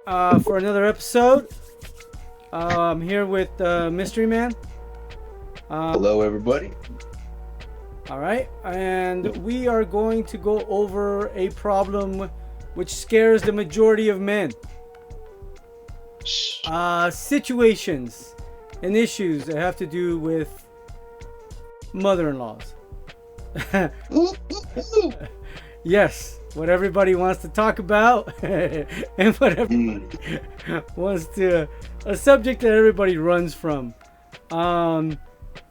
for another episode. I'm here with Mystery Man. Uh, Hello, everybody. all right, and we are going to go over a problem which scares the majority of men. Situations and issues that have to do with mother-in-laws. Ooh, ooh, ooh. Yes, what everybody wants to talk about, and what everybody Mm, wants to, a subject that everybody runs from. Um,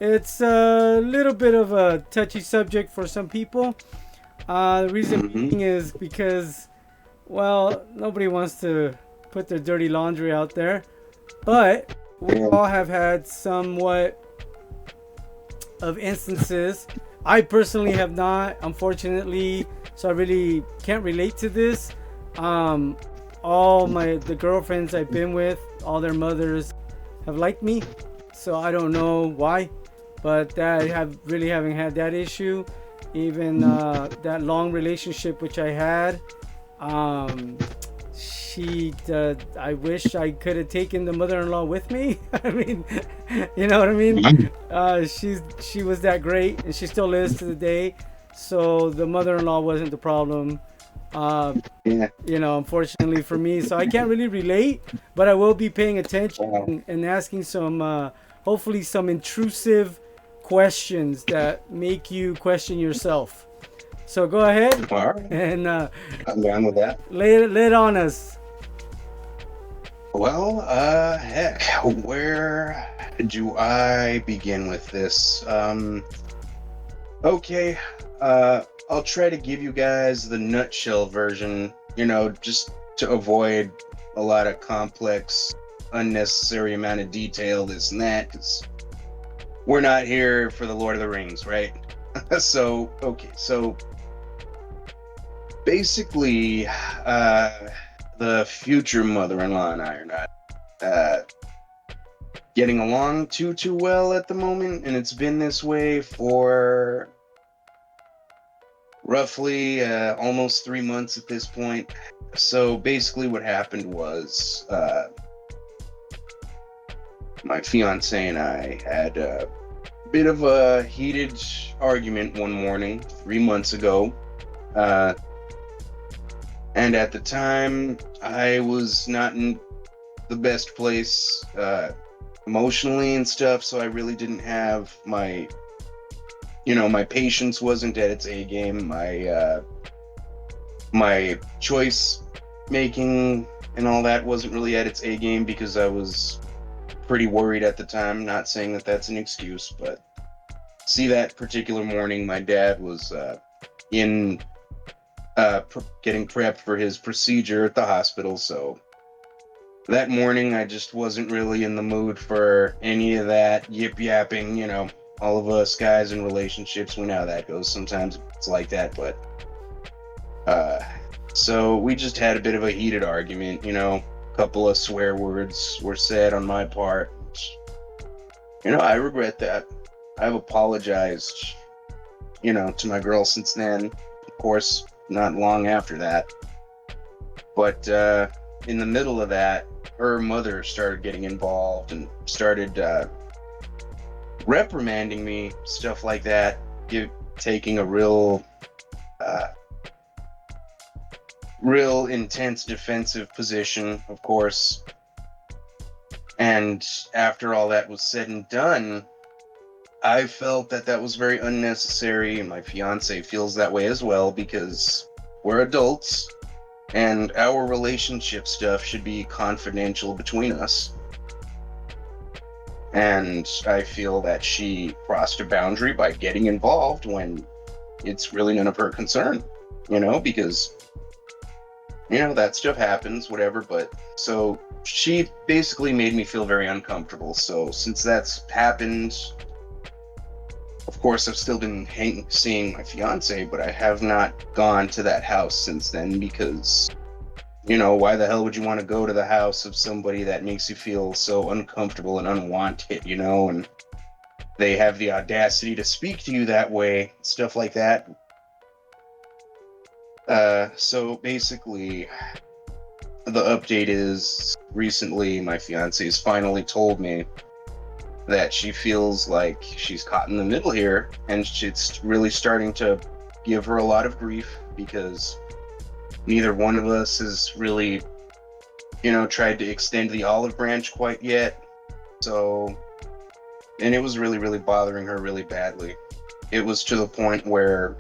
it's a little bit of a touchy subject for some people. The reason mhm. being is because, well, nobody wants to put their dirty laundry out there, but we Yeah. all have had somewhat of instances. I personally have not, unfortunately, so I really can't relate to this. Um, all the girlfriends I've been with, all their mothers have liked me, so I don't know why, but that I have really haven't had that issue. Even that long relationship which I had, um, I wish I could have taken the mother-in-law with me. I mean, you know what I mean. She was that great, and she still is to the day. So the mother-in-law wasn't the problem. Uh, Yeah. Unfortunately for me, so I can't really relate, but I will be paying attention Wow. and asking some, hopefully, some intrusive questions that make you question yourself. So go ahead All right. and I'm down with that. lay it on us. Well, heck, where do I begin with this? Okay. I'll try to give you guys the nutshell version, just to avoid a lot of complex, unnecessary amount of detail, this and that, because we're not here for the Lord of the Rings, right? So basically, the future mother-in-law and I are not uh, getting along too well at the moment, and it's been this way for roughly almost 3 months at this point. So basically, what happened was my fiance and I had a bit of a heated argument one morning 3 months ago. Uh, and at the time, I was not in the best place emotionally and stuff, so I really didn't have my patience wasn't at its A game. My choice making and all that wasn't really at its A game because I was pretty worried at the time. Not saying that that's an excuse, but see, that particular morning, my dad was in getting prepped for his procedure at the hospital, so that morning I just wasn't really in the mood for any of that yip yapping. All of us guys in relationships, we know how that goes. Sometimes it's like that, but uh, so we just had a bit of a heated argument. A couple of swear words were said on my part. I regret that. I've apologized, to my girl since then. Of course, not long after that. But in the middle of that, her mother started getting involved and started reprimanding me, stuff like that, taking a uh, real intense defensive position, of course. And after all that was said and done, I felt that that was very unnecessary, and my fiance feels that way as well, because we're adults and our relationship stuff should be confidential between us. And I feel that she crossed a boundary by getting involved when it's really none of her concern, because, that stuff happens, whatever. But so she basically made me feel very uncomfortable. So since that's happened, of course, I've still been seeing my fiance, but I have not gone to that house since then because, why the hell would you want to go to the house of somebody that makes you feel so uncomfortable and unwanted, and they have the audacity to speak to you that way, stuff like that. So basically, the update is recently my fiance has finally told me that she feels like she's caught in the middle here, and it's really starting to give her a lot of grief because neither one of us has really, tried to extend the olive branch quite yet. So, and it was really, really bothering her really badly. It was to the point where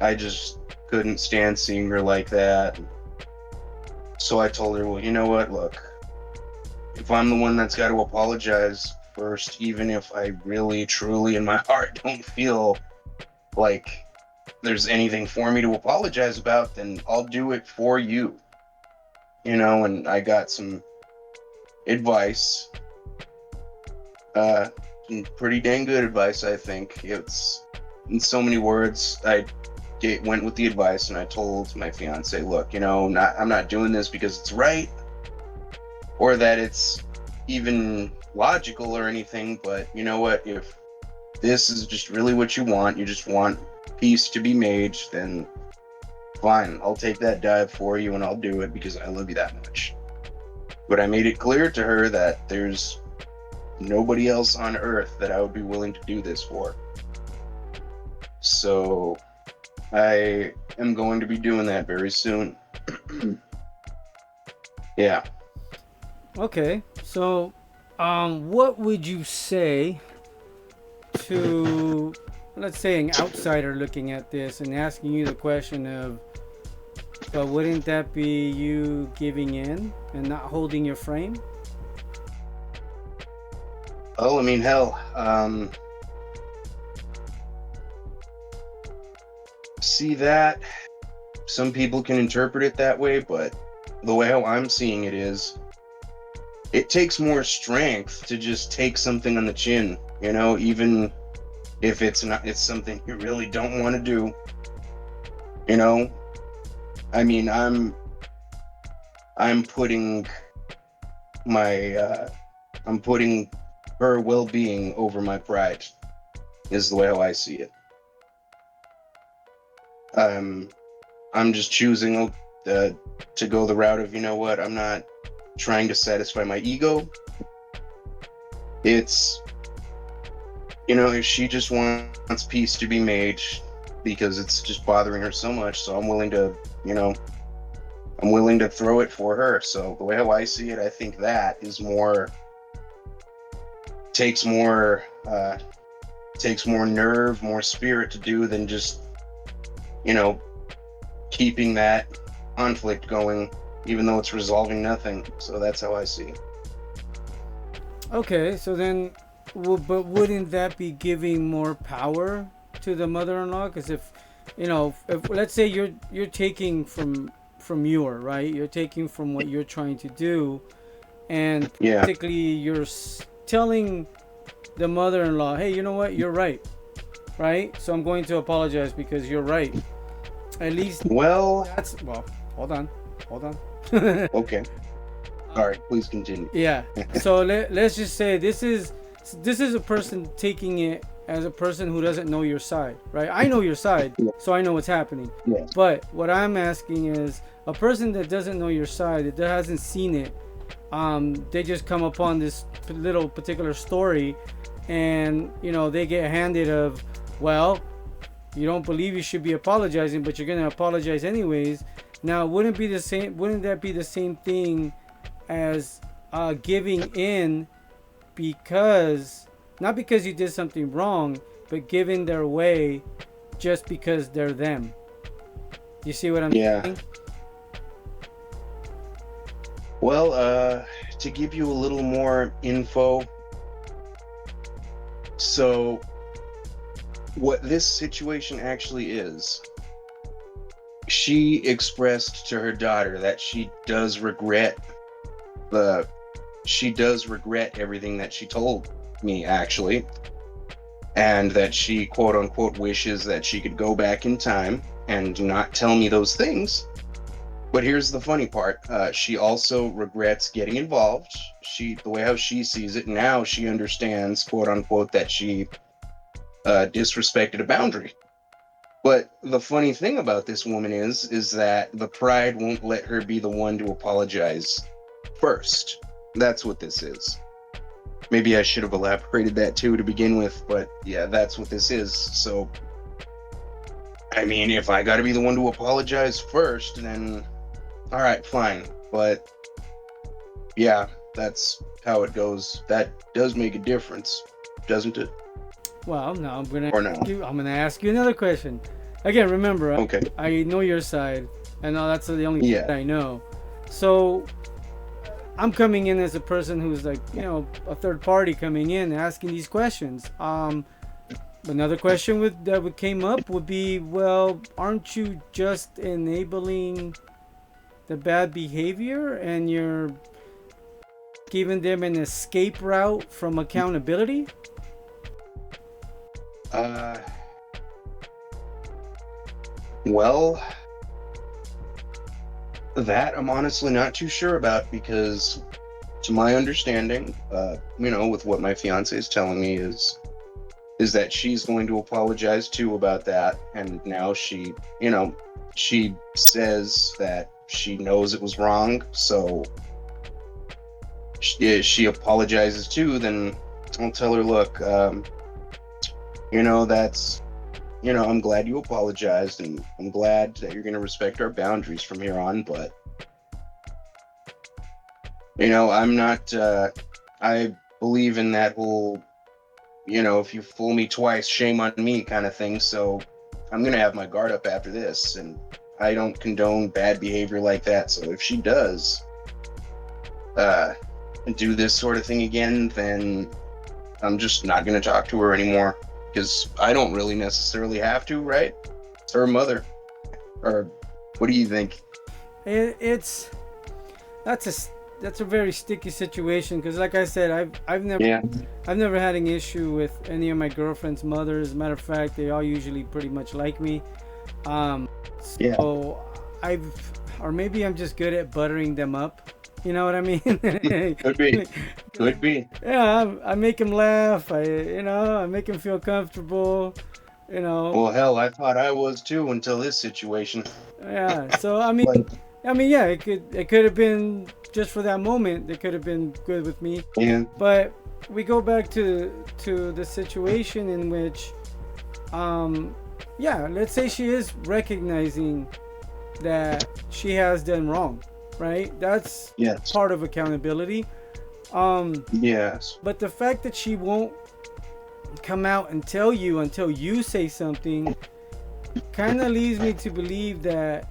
I just couldn't stand seeing her like that. So I told her, well, you know what? Look, if I'm the one that's got to apologize first, even if I really, truly in my heart don't feel like there's anything for me to apologize about, then I'll do it for you. And I got some advice, uh, some pretty dang good advice, I think. It's in so many words. Went with the advice and I told my fiance, look, I'm not doing this because it's right or that it's even logical or anything, but you know what? If this is just really what you just want peace to be made, then fine, I'll take that dive for you and I'll do it because I love you that much. But I made it clear to her that there's nobody else on earth that I would be willing to do this for. So I am going to be doing that very soon. Yeah. Okay, so what would you say to, let's say, an outsider looking at this and asking you the question of, but wouldn't that be you giving in and not holding your frame? Oh, I mean, hell. See that? Some people can interpret it that way, but the way how I'm seeing it is, it takes more strength to just take something on the chin, even if it's something you really don't want to do. You know, I mean, I'm putting my I'm putting her well-being over my pride. Is the way how I see it. I'm just choosing to go the route of, I'm not trying to satisfy my ego. It's, if she just wants peace to be made because it's just bothering her so much, so I'm willing to throw it for her. So the way how I see it, I think that is takes more nerve, more spirit to do than just, keeping that conflict going, even though it's resolving nothing. So that's how I see it. Okay, so then, but wouldn't that be giving more power to the mother-in-law? Because if let's say you're taking from your right, you're taking from what you're trying to do, and Yeah. basically you're telling the mother-in-law, hey, you know what, you're right? So I'm going to apologize because you're right. At least Well, that's well. Hold on. okay. All right, please continue. Yeah. So let's just say this is a person taking it as a person who doesn't know your side, right? I know your side, Yeah. so I know what's happening. Yes. But what I'm asking is a person that doesn't know your side, that hasn't seen it, they just come upon this little particular story, and they get handed of, well, you don't believe you should be apologizing, but you're gonna apologize anyways. Now, wouldn't that be the same thing as giving in, because not because you did something wrong, but giving their way just because they're them? You see what I'm saying? Well, to give you a little more info, so what this situation actually is, she expressed to her daughter that she does regret everything that she told me, actually, and that she quote unquote wishes that she could go back in time and not tell me those things. But here's the funny part. She also regrets getting involved. The way how she sees it now, she understands, quote unquote, that she disrespected a boundary. But the funny thing about this woman is that the pride won't let her be the one to apologize first. That's what this is. Maybe I should have elaborated that too to begin with, but yeah, that's what this is. So, I mean, if I got to be the one to apologize first, then all right, fine. But yeah, that's how it goes. That does make a difference, doesn't it? Well, now Or no? I'm gonna ask you another question. Again, remember, Okay. I know your side, and now that's the only Yeah. side I know. So I'm coming in as a person who's like, a third party coming in asking these questions. Another question that came up would be, well, aren't you just enabling the bad behavior and you're giving them an escape route from accountability? Uh, well, that I'm honestly not too sure about because, to my understanding, with what my fiance is telling me is that she's going to apologize too about that, and now she says that she knows it was wrong, so she apologizes too. Then I'll tell her, look, that's I'm glad you apologized, and I'm glad that you're going to respect our boundaries from here on. But I'm not. I believe in that whole, if you fool me twice, shame on me kind of thing. So I'm going to have my guard up after this, and I don't condone bad behavior like that. So if she does uh, do this sort of thing again, then I'm just not going to talk to her anymore because I don't really necessarily have to, right? It's her mother. Or what do you think? It's that's a very sticky situation because, like I said, I've never Yeah. I've never had an issue with any of my girlfriend's mothers. Matter of fact, they all usually pretty much like me. Um, Yeah. so or maybe I'm just good at buttering them up. You know what I mean? Could be. Could be. Yeah, I make them laugh. I make them feel comfortable. You know, Well, hell, I thought I was too until this situation. yeah. So Like, yeah, it could have been just for that moment. It could have been good with me, yeah, but we go back to the situation in which, yeah, let's say she is recognizing that she has done wrong, right? That's yes, part of accountability. yes, But the fact that she won't come out and tell you until you say something kind of leads me to believe that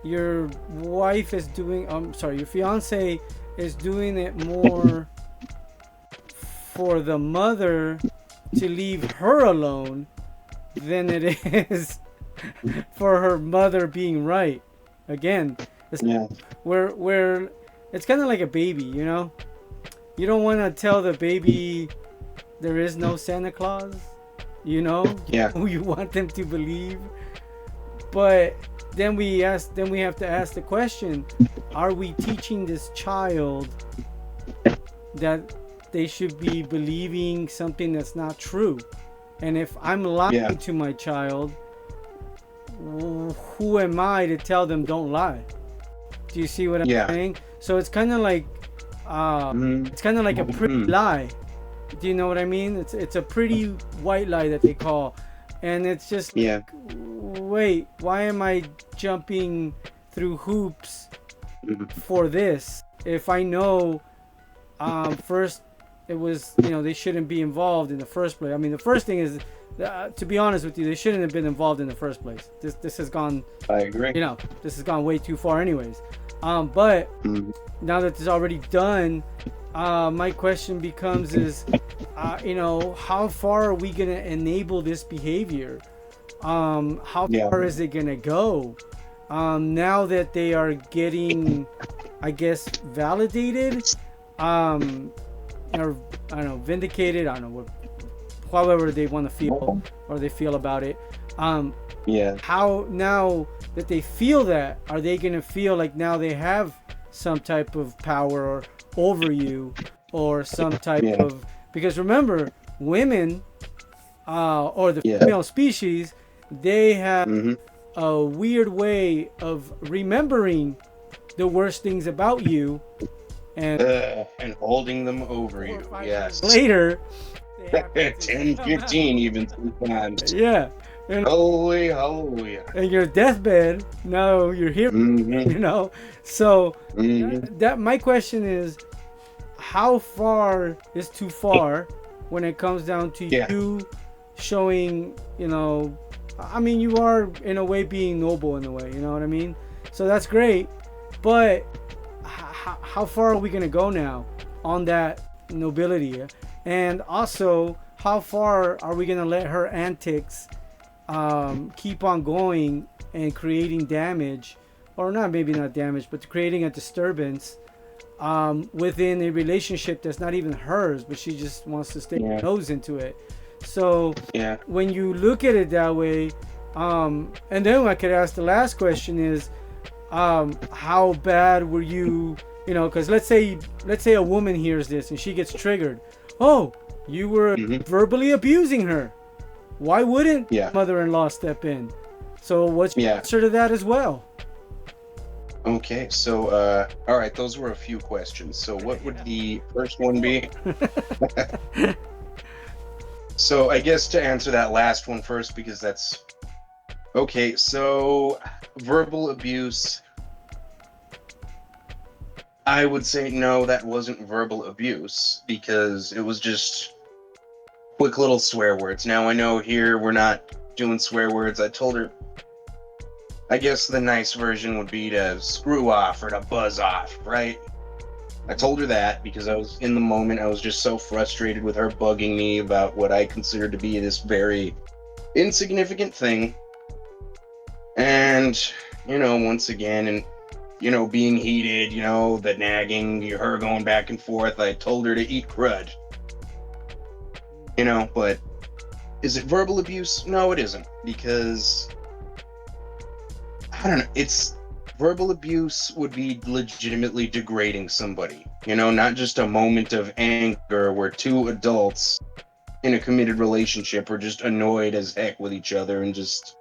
your wife is doing your fiance is doing it more for the mother to leave her alone than it is for her mother being right. Again, it's yeah, where it's kind of like a baby, you don't want to tell the baby there is no Santa Claus, yeah, who you want them to believe. But then we have to ask the question, are we teaching this child that they should be believing something that's not true? And if I'm lying yeah, to my child, who am I to tell them don't lie? Do you see what I'm yeah. saying? So it's kind of like Mm-hmm. it's kind of like a pretty Mm-hmm. lie. Do you know what I mean? It's a pretty white lie that they call, and it's just Yeah, like, wait, why am I jumping through hoops mm-hmm. for this if I know first it was they shouldn't be involved in the first place. I mean, the first thing is to be honest with you, they shouldn't have been involved in the first place. This has gone I agree. this has gone way too far anyways. But Mm-hmm. now that it's already done, my question becomes is, how far are we gonna enable this behavior? How Yeah, far is it gonna go? Now that they are getting, I guess, validated, or I don't know, vindicated. I don't know however they want to feel or they feel about it. yeah, How now that they feel that, are they gonna feel like now they have some type of power over you or some type yeah, of, because remember, women or the Yeah. female species, they have Hmm. a weird way of remembering the worst things about you, and And holding them over 4 or 5 years you. Yes. later, they happen to 10, come out. 15 even sometimes. Yeah, and Holy hallelujah. and your deathbed. No, you're here. Hmm. You know. So Hmm. that my question is, how far is too far when it comes down to Yeah. you showing, I mean, you are in a way being noble in a way, you know what I mean? So that's great, but how far are we going to go now on that nobility? And also, how far are we going to let her antics keep on going and creating damage, or not, maybe not damage, but creating a disturbance within a relationship that's not even hers, but she just wants to stick her Yeah. nose into it. So Yeah. when you look at it that way, and then I could ask the last question is, how bad were you? Because let's say a woman hears this and she gets triggered. Oh, you were Hmm. verbally abusing her. Why wouldn't Yeah. mother-in-law step in? So what's your Yeah. answer to that as well? Okay. So, all right. Those were a few questions. So, what would the first one be? So, I guess to answer that last one first, because that's okay. So, verbal abuse. I would say no, that wasn't verbal abuse because it was just quick little swear words. Now, I know here we're not doing swear words. I told her, I guess the nice version would be to screw off or to buzz off, right? I told her that because I was in the moment. I was just so frustrated with her bugging me about what I considered to be this very insignificant thing. And, once again, and, being heated, the nagging, her going back and forth, I told her to eat crud, but is it verbal abuse? No, it isn't. Because, I don't know, it's verbal abuse would be legitimately degrading somebody, not just a moment of anger where two adults in a committed relationship are just annoyed as heck with each other and just,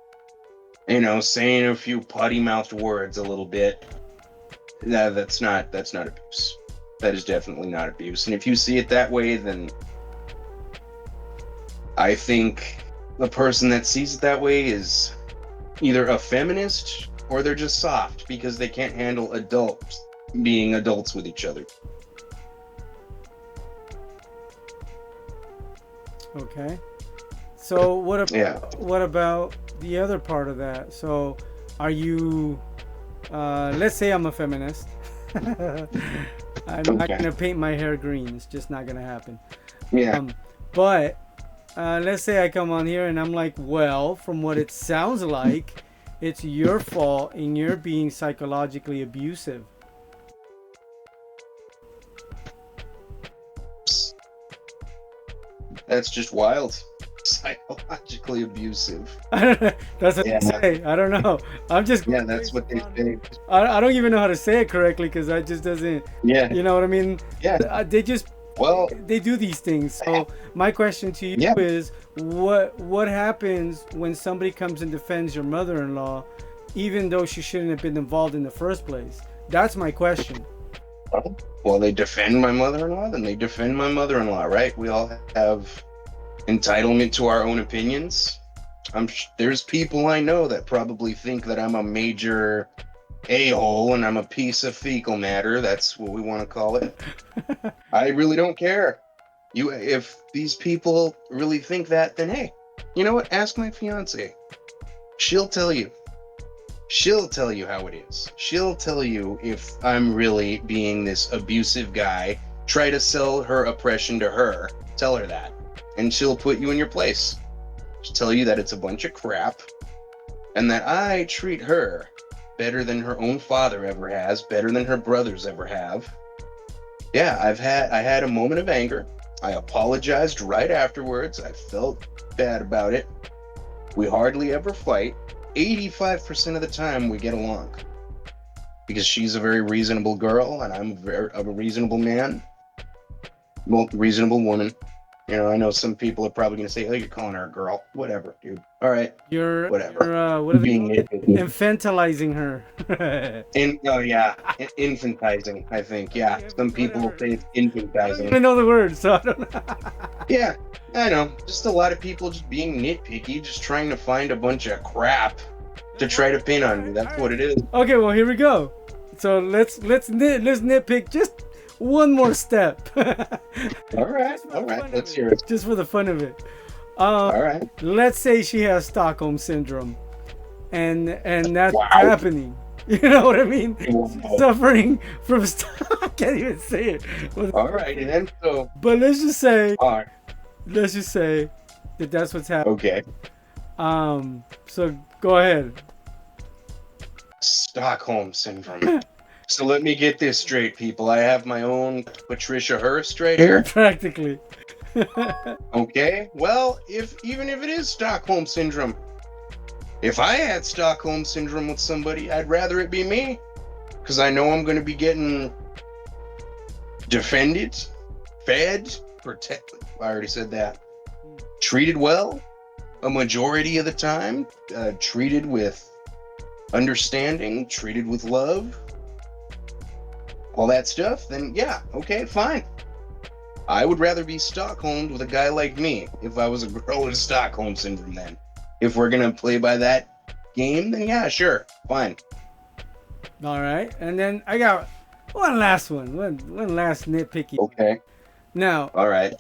saying a few putty mouthed words a little bit. That's not abuse. That is definitely not abuse. And if you see it that way, then I think the person that sees it that way is either a feminist or they're just soft because they can't handle adults being adults with each other. Okay. So Yeah. what about the other part of that? So are you let's say I'm a feminist. I'm not Okay. gonna paint my hair green. It's just not gonna happen. Yeah. But let's say I come on here and I'm like, well, from what it sounds like, it's your fault and you're being psychologically abusive. That's just wild. Psychologically abusive. That's what Yeah. they say. I don't know. I'm just Yeah, going that's based what they upon. say. I don't even know how to say it correctly because I just doesn't. Yeah. You know what I mean? Yeah. They just Well, they do these things. So my question to you yeah. is, what happens when somebody comes and defends your mother-in-law, even though she shouldn't have been involved in the first place? That's my question. Well, they defend my mother-in-law, then they defend my mother-in-law, right? We all have entitlement to our own opinions. There's people I know that probably think that I'm a major a-hole and I'm a piece of fecal matter. That's what we want to call it. I really don't care. If these people really think that, then hey, you know what? Ask my fiance. She'll tell you. She'll tell you how it is. She'll tell you if I'm really being this abusive guy. Try to sell her oppression to her. Tell her that. And she'll put you in your place. She'll tell you that it's a bunch of crap and that I treat her better than her own father ever has, better than her brothers ever have. Yeah, I had a moment of anger. I apologized right afterwards. I felt bad about it. We hardly ever fight. 85% of the time we get along because she's a very reasonable girl and I'm a reasonable man, well, reasonable woman. I know some people are probably going to say, "Oh, you're calling her a girl." Whatever, dude. All right, whatever. What do they Being call it? nitpicky. Infantilizing her. Oh yeah, infantizing. I think yeah. Some people will Whatever. say it's I don't infantizing. even know the word, so I don't know. Yeah, I know. Just a lot of people just being nitpicky, just trying to find a bunch of crap to try to pin on you. That's what it is. Okay, well here we go. So let's nitpick just one more step. All right, Just for all the right. fun of Let's hear it. it. Just for the fun of it. All right. Let's say she has Stockholm syndrome, and that's what's Wow. happening. You know what I mean? Wow. Suffering from I can't even say it. All right, and then so. But All right. let's just say that that's what's happening. Okay. So go ahead. Stockholm syndrome. So let me get this straight, people. I have my own Patricia Hearst right here. Practically. Okay. Well, even if it is Stockholm syndrome, if I had Stockholm syndrome with somebody, I'd rather it be me, because I know I'm going to be getting defended, fed, protected. I already said that. Treated well, a majority of the time. Treated with understanding, treated with love, all that stuff. Then yeah, okay, fine. I would rather be Stockholmed with a guy like me if I was a girl with Stockholm syndrome. Then, if we're gonna play by that game, then yeah, sure, fine. All right, and then I got one last one last nitpicky. Okay. Now, All right.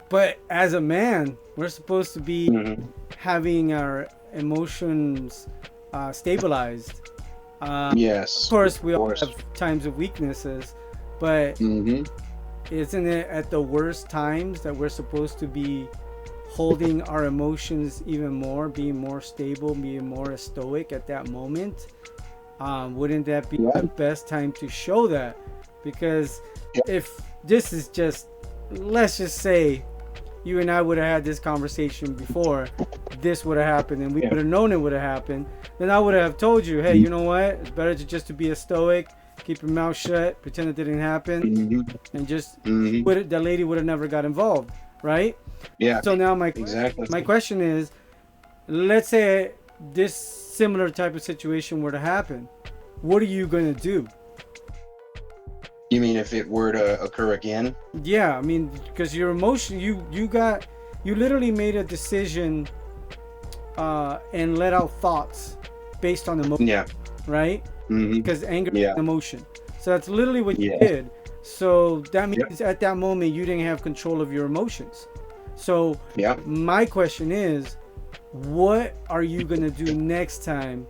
but as a man, we're supposed to be Mm-hmm. having our emotions stabilized. Yes. Of course, we Of all course. have times of weaknesses, but Mm-hmm. isn't it at the worst times that we're supposed to be holding our emotions even more, being more stable, being more stoic at that moment? Wouldn't that be Yeah. the best time to show that? Because Yeah. if this is just, let's just say, you and I would have had this conversation before this would have happened, and we Yeah. would have known it would have happened, then I would have told you, hey, you know what? It's better to be a stoic, keep your mouth shut, pretend it didn't happen, Mm-hmm. and just Mm-hmm. that lady would have never got involved, right? Yeah. So now Exactly. my question is, let's say this similar type of situation were to happen, what are you gonna do? You mean if it were to occur again? Yeah, I mean, because your emotion, you literally made a decision and let out thoughts based on emotion, Yeah. right? Mm-hmm. Because anger is Yeah. an emotion, so that's literally what you Yeah. did. So that Yep. means at that moment you didn't have control of your emotions. So Yeah. my question is, what are you gonna do next time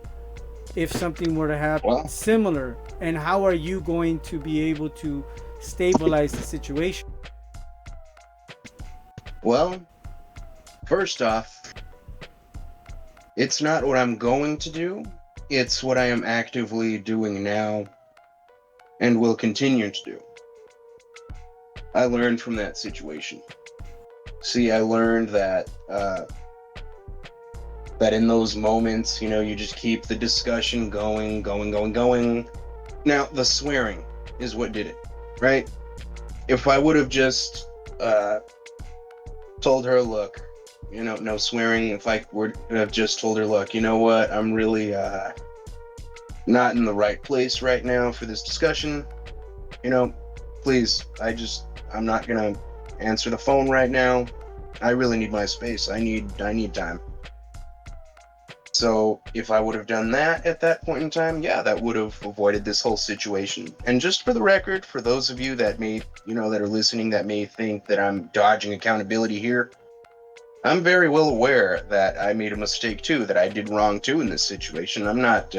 if something were to happen Well. similar, and how are you going to be able to stabilize the situation? Well, first off, it's not what I'm going to do. It's what I am actively doing now and will continue to do. I learned from that situation. See, I learned that that in those moments, you just keep the discussion going, going, going, going. Now, the swearing is what did it, right? If I would have just told her, look, no swearing. If I would have just told her, look, you know what, I'm really not in the right place right now for this discussion. Please, I'm not gonna answer the phone right now. I really need my space. I need time. So if I would have done that at that point in time, yeah, that would have avoided this whole situation. And just for the record, for those of you that may, that are listening, that may think that I'm dodging accountability here, I'm very well aware that I made a mistake too, that I did wrong too in this situation. I'm not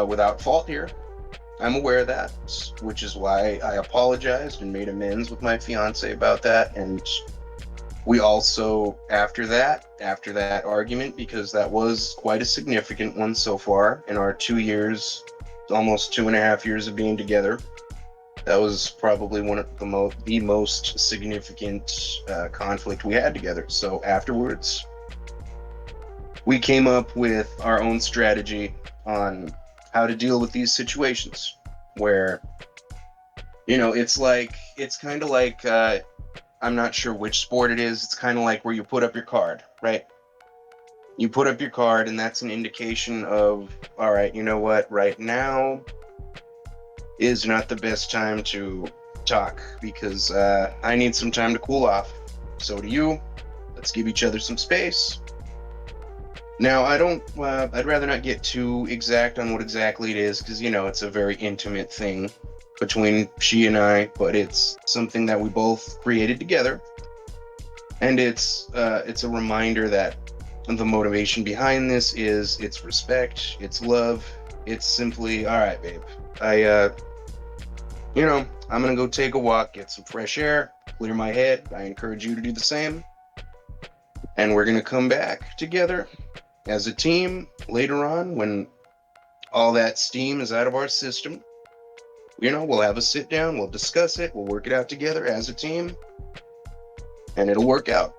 without fault here. I'm aware of that, which is why I apologized and made amends with my fiance about that. And we also, after that argument, because that was quite a significant one so far in our 2 years, almost 2.5 years of being together, that was probably one of the most significant conflict we had together. So afterwards, we came up with our own strategy on how to deal with these situations where, it's kind of like I'm not sure which sport it is. It's kind of like where you put up your card, right? You put up your card, and that's an indication of, all right, you know what? Right now is not the best time to talk because I need some time to cool off. So do you. Let's give each other some space. Now, I don't. I'd rather not get too exact on what exactly it is because it's a very intimate thing between she and I, but it's something that we both created together, and it's a reminder that the motivation behind this is it's respect, it's love, it's simply all right, babe. I'm gonna go take a walk, get some fresh air, clear my head. I encourage you to do the same, and we're gonna come back together as a team later on when all that steam is out of our system. We'll have a sit down, we'll discuss it, we'll work it out together as a team, and it'll work out.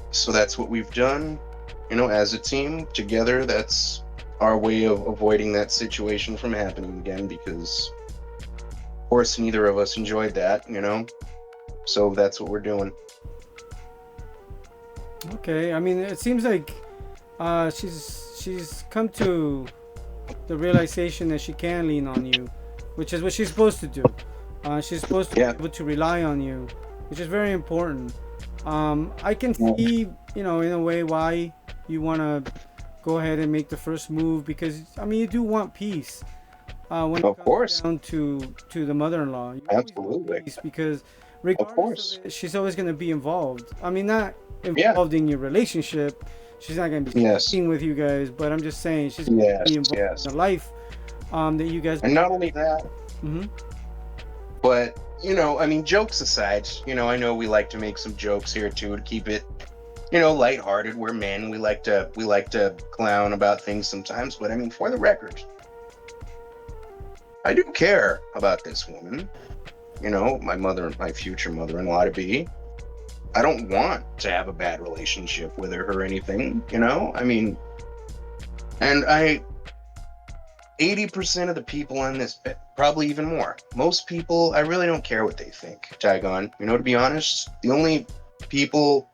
So that's what we've done, as a team together. That's our way of avoiding that situation from happening again because, of course, neither of us enjoyed that. So that's what we're doing. Okay, I mean, it seems like she's come to the realization that she can lean on you, which is what she's supposed to do. She's supposed to Yeah. be able to rely on you, which is very important. I can Yeah. see, in a way, why you want to go ahead and make the first move because, I mean, you do want peace. When it Of comes course. down to the mother-in-law, you always want Absolutely. peace because Of regardless course. of it, she's always going to be involved. I mean, not Yeah. involved in your relationship. She's not going to be Yes. sleeping with you guys, but I'm just saying she's going to Yes. be involved Yes. in the life that you guys. And not only that, Hmm. but I mean, jokes aside, I know we like to make some jokes here too to keep it, lighthearted. We're men. We like to clown about things sometimes. But I mean, for the record, I do care about this woman. My future mother-in-law to be. I don't want to have a bad relationship with her or anything. I mean, and 80% of the people on this, probably even more. Most people, I really don't care what they think, Tygon. To be honest, the only people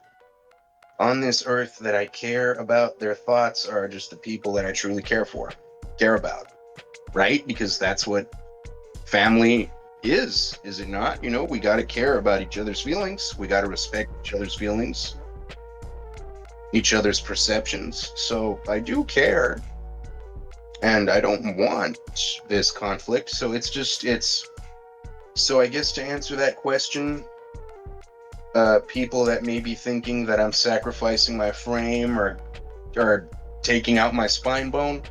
on this earth that I care about their thoughts are just the people that I truly care about, right? Because that's what family is it not? We got to care about each other's feelings. We got to respect each other's feelings, each other's perceptions. So I do care. And I don't want this conflict. So so I guess to answer that question, people that may be thinking that I'm sacrificing my frame or taking out my spine bone,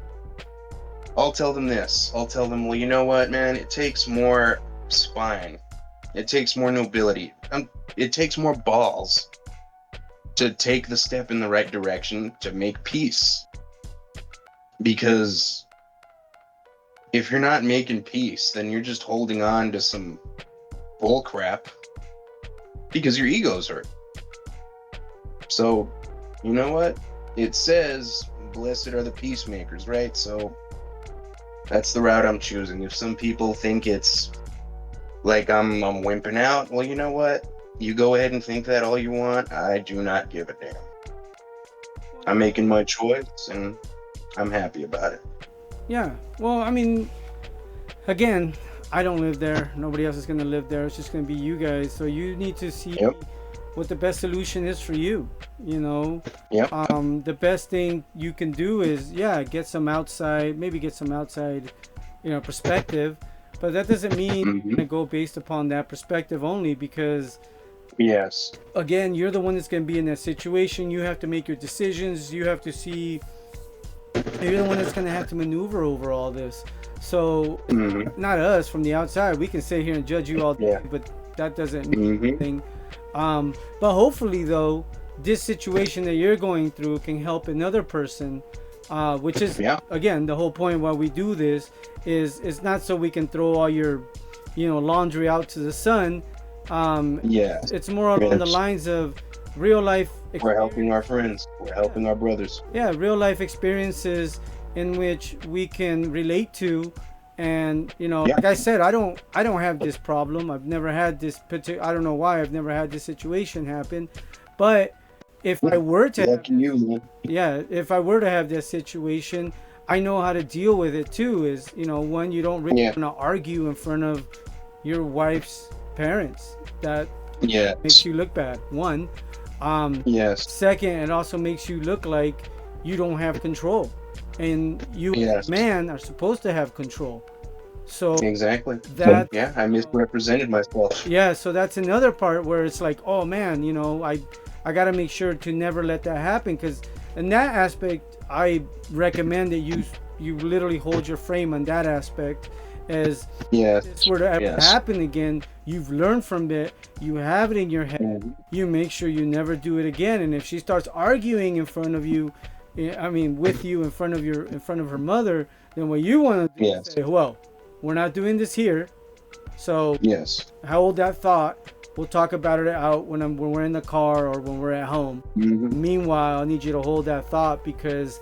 I'll tell them this. I'll tell them, well, you know what, man? It takes more spine. It takes more nobility. It takes more balls to take the step in the right direction to make peace. Because if you're not making peace, then you're just holding on to some bull crap because your ego's hurt. So, you know what? It says, blessed are the peacemakers, right? So that's the route I'm choosing. If some people think it's like I'm wimping out, well, you know what? You go ahead and think that all you want. I do not give a damn. I'm making my choice and I'm happy about it. Yeah. Well, I mean, again, I don't live there. Nobody else is going to live there. It's just going to be you guys. So you need to see Yep. what the best solution is for you. Yep. The best thing you can do is, get some outside, perspective. But that doesn't mean you're going to go based upon that perspective only because, Yes. again, you're the one that's going to be in that situation. You have to make your decisions. You have to see. You're the one that's going to have to maneuver over all this. So, not us from the outside. We can sit here and judge you all day, but that doesn't mean anything. But hopefully, though, this situation that you're going through can help another person, which is, again, the whole point why we do this is not so we can throw all your, laundry out to the sun. It's more along the lines of real life experience. We're helping our friends. We're helping our brothers. Yeah, real life experiences in which we can relate to And Yeah. like I said, I don't have this problem. I've never had this particular. I don't know why I've never had this situation happen, but if I were to have Lucky this, you, man. yeah, if I were to have this situation, I know how to deal with it too. Is one, you don't really Yeah. want to argue in front of your wife's parents. That makes Yes. you look bad. One, Yes. second, it also makes you look like you don't have control, and you as a Yes. man are supposed to have control. So Exactly. that Yeah, I misrepresented myself. yeah, so that's another part where it's like, oh man, I got to make sure to never let that happen, because in that aspect I recommend that you literally hold your frame on that aspect. As if Yes. this were to ever Yes. happen again, you've learned from it, you have it in your head, Mhm. you make sure you never do it again. And if she starts arguing in front of you, I mean with you in front of her mother, then what you want to do is Yes. say, well, we're not doing this here, so Yes. hold that thought. We'll talk about it out when we're in the car or when we're at home. Hmm. Meanwhile, I need you to hold that thought, because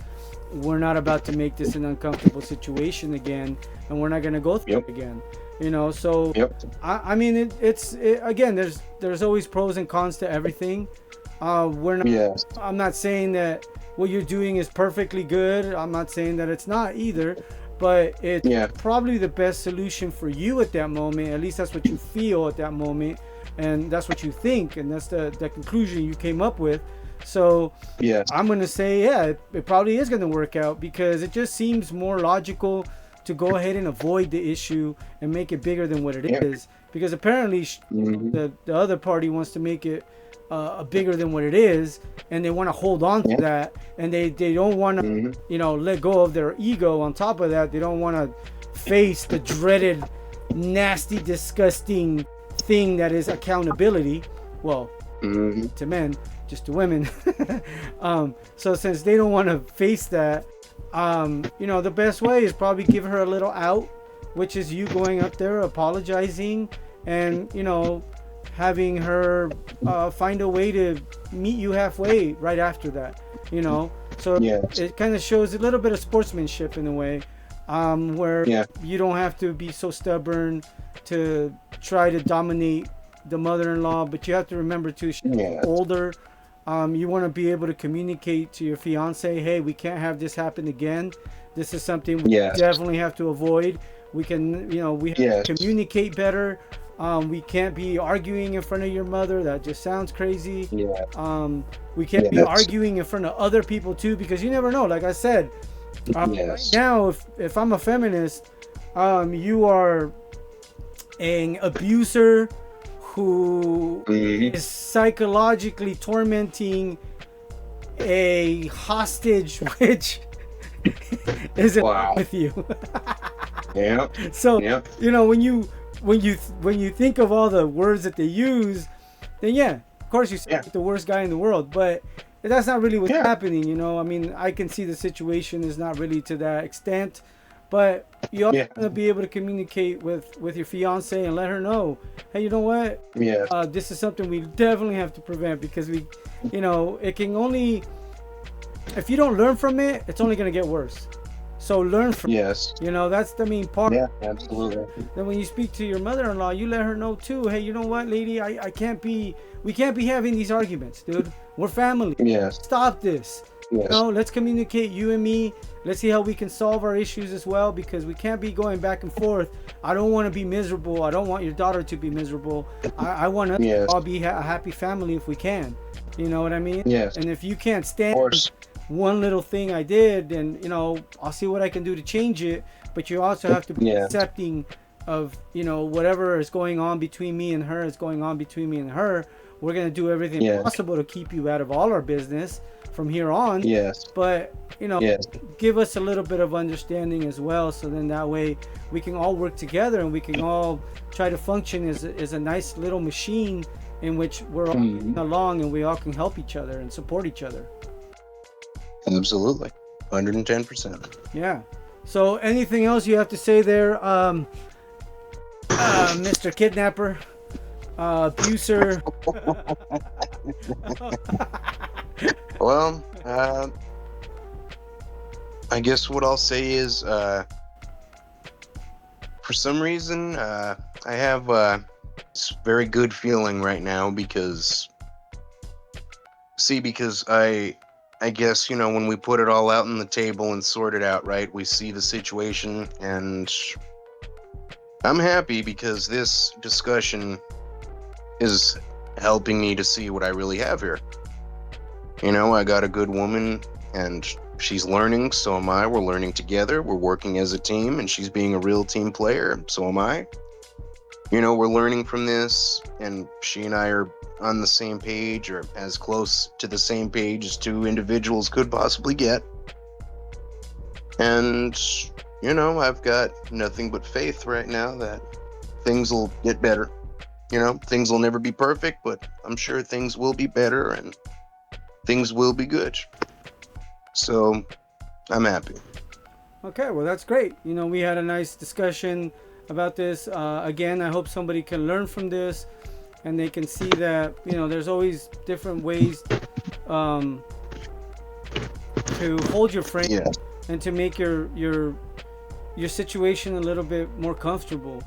we're not about to make this an uncomfortable situation again, and we're not going to go through Yep. it again. So Yep. I mean, again, there's always pros and cons to everything. We're not. Yes. I'm not saying that what you're doing is perfectly good. I'm not saying that it's not either, but it's Yeah. probably the best solution for you at that moment. At least that's what you feel at that moment, and that's what you think, and that's the conclusion you came up with. So Yes. I'm gonna say, yeah, it probably is gonna work out, because it just seems more logical to go ahead and avoid the issue and make it bigger than what it Yeah. is. Because apparently Hmm. the other party wants to make it bigger than what it is, and they want to hold on to Yeah. that, and they don't want to Hmm. let go of their ego. On top of that, they don't want to face the dreaded, nasty, disgusting thing that is accountability. Well, Hmm. to men, just to women. So since they don't want to face that, the best way is probably give her a little out, which is you going up there, apologizing, and having her find a way to meet you halfway right after that. So Yes. it kind of shows a little bit of sportsmanship in a way, where Yeah. you don't have to be so stubborn to try to dominate the mother-in-law, but you have to remember too, she's Yeah. older. You want to be able to communicate to your fiance, hey, we can't have this happen again. This is something we Yes. definitely have to avoid. We can, we have Yes. to communicate better. We can't be arguing in front of your mother. That just sounds crazy. Yeah. We can't be Yes. arguing in front of other people too, because you never know. Like I said, right Yes. now, if I'm a feminist, you are an abuser who Mhm. is psychologically tormenting a hostage, which isn't Wow. with you. Yeah. So Yeah. when you think of all the words that they use, then yeah, of course you sound Yeah. like the worst guy in the world, but that's not really what's Yeah. happening. I mean, I can see the situation is not really to that extent, but you also Yeah. want to be able to communicate with your fiance and let her know, hey, you know what, Yes. this is something we definitely have to prevent, because it can only, if you don't learn from it, it's only going to get worse. So learn from Yes. that's the main part. Yeah. Absolutely. Then when you speak to your mother-in-law, you let her know too, hey, you know what, lady, I can't be, we can't be having these arguments, dude. We're family. Yes. Stop this. Yes. Let's communicate, you and me. Let's see how we can solve our issues as well, because we can't be going back and forth. I don't want to be miserable. I don't want your daughter to be miserable. I want us Yes. to all be a happy family if we can. You know what I mean? Yes. And if you can't Of stand course. one little thing I did, then I'll see what I can do to change it. But you also have to be Yeah. accepting of whatever is going on between me and her is going on between me and her. We're gonna do everything Yeah. possible to keep you out of all our business from here on. Yes. But Yes. give us a little bit of understanding as well, so then that way we can all work together and we can all try to function as a nice little machine in which we're all Mhm. getting along, and we all can help each other and support each other. Absolutely. 110%. Yeah. So anything else you have to say there, Mr. Kidnapper, abuser? Well, I guess what I'll say is, For some reason, I have this very good feeling right now because, see, because I guess, you know, when we put it all out on the table and sort it out, right, we see the situation, and I'm happy because this discussion is helping me to see what I really have here. You know, I got a good woman, and she's learning, so am I. We're learning together. We're working as a team, and she's being a real team player, so am I. You know, we're learning from this, and she and I are on the same page, or as close to the same page as two individuals could possibly get. And, you know, I've got nothing but faith right now that things will get better. You know, things will never be perfect, but I'm sure things will be better and things will be good. So I'm happy. Okay, well, that's great. You know, we had a nice discussion about this. Again, I hope somebody can learn from this and they can see that, you know, there's always different ways um, to hold your frame Yeah. and to make your situation a little bit more comfortable.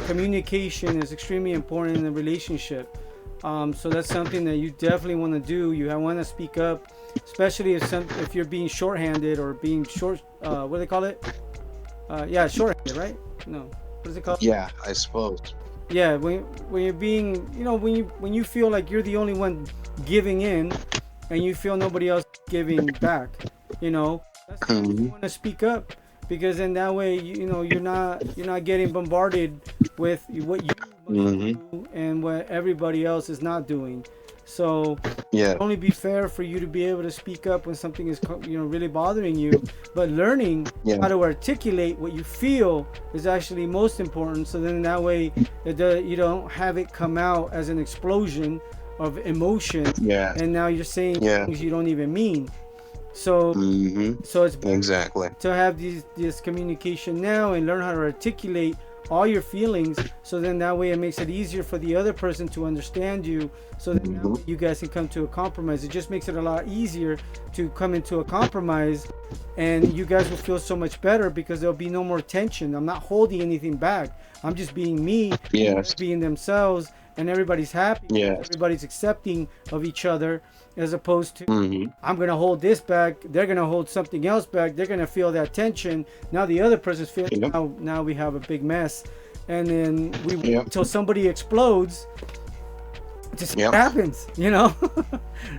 Communication is extremely important in a relationship. So that's something that you definitely want to do. You want to speak up, especially if you're being shorthanded or being short. What do they call it? Yeah, shorthanded, right? No, what is it called? Yeah, I suppose. Yeah, when you're being, you know, when you feel like you're the only one giving in, and you feel nobody else giving back, you know, that's the time you Hmm. want to speak up, because then that way you know you're not getting bombarded with what you must Hmm. do and what everybody else is not doing. So it Yeah. would only be fair for you to be able to speak up when something is really bothering you, but learning Yeah. how to articulate what you feel is actually most important. So then that way you don't have it come out as an explosion of emotion, Yeah. and now you're saying Yeah. things you don't even mean. So Hmm. so it's better Exactly. to have this communication now and learn how to articulate all your feelings, so then that way it makes it easier for the other person to understand you, so that now Hmm. you guys can come to a compromise. It just makes it a lot easier to come into a compromise, and you guys will feel so much better because there'll be no more tension. I'm not holding anything back. I'm just being me, Yes. being themselves, and everybody's happy because Yes. everybody's accepting of each other, as opposed to Hmm. I'm gonna hold this back, they're gonna hold something else back, they're gonna feel that tension. Now the other person's feeling, Yep. now we have a big mess, and then we wait Yep. until somebody explodes to see what Yep. happens, you know.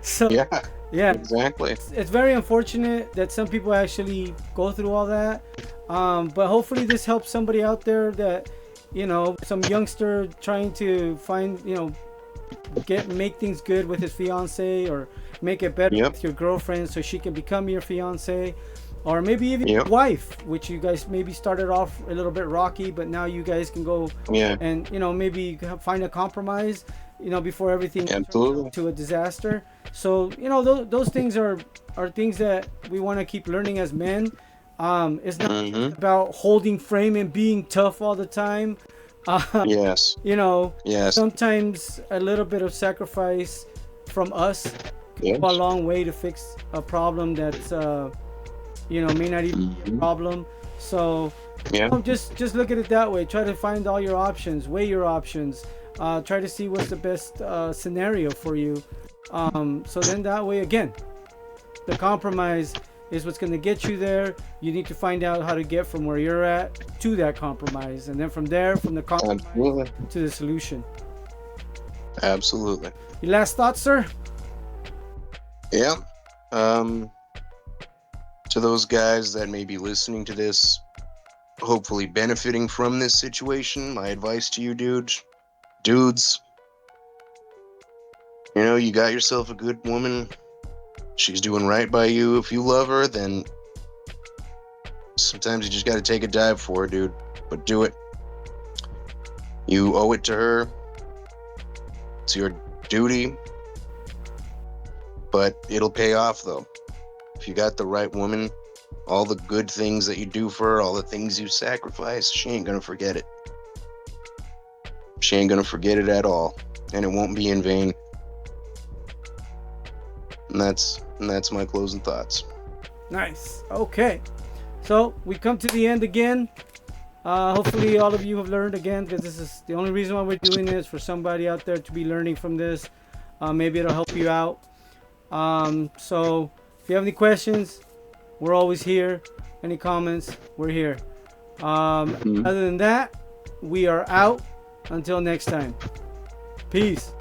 So Yeah. yeah, Exactly. it's very unfortunate that some people actually go through all that, but hopefully this helps somebody out there, that, you know, some youngster trying to find, you know, make things good with his fiance, or make it better Yep. with your girlfriend so she can become your fiance, or maybe even your Yep. wife, which you guys maybe started off a little bit rocky, but now you guys can go Yeah. and, you know, maybe find a compromise, you know, before everything turns Absolutely. to a disaster. So, you know, those things are things that we want to keep learning as men. It's not Hmm. just about holding frame and being tough all the time. Yes. You know, Yes. sometimes a little bit of sacrifice from us can go a Yes. long way to fix a problem that's, you know, may not even be a Hmm. problem. So, Yeah. just look at it that way. Try to find all your options, weigh your options, try to see what's the best scenario for you. So then that way, again, the compromise is what's going to get you there. You need to find out how to get from where you're at to that compromise, and then from there, from the compromise Absolutely. to the solution. Absolutely. Your last thoughts, sir? Yeah. Um, to those guys that may be listening to this, hopefully benefiting from this situation, my advice to you, dudes, you know, you got yourself a good woman. She's doing right by you. If you love her, then sometimes you just got to take a dive for her, dude. But do it. You owe it to her. It's your duty. But it'll pay off, though. If you got the right woman, all the good things that you do for her, all the things you sacrifice, she ain't gonna forget it. She ain't gonna forget it at all. And it won't be in vain. And that's my closing thoughts. Nice. Okay. So we come to the end again. Hopefully all of you have learned again, because this is the only reason why we're doing this, for somebody out there to be learning from this. Maybe it'll help you out. So if you have any questions, we're always here. Any comments, we're here. Other than that, we are out. Until next time. Peace.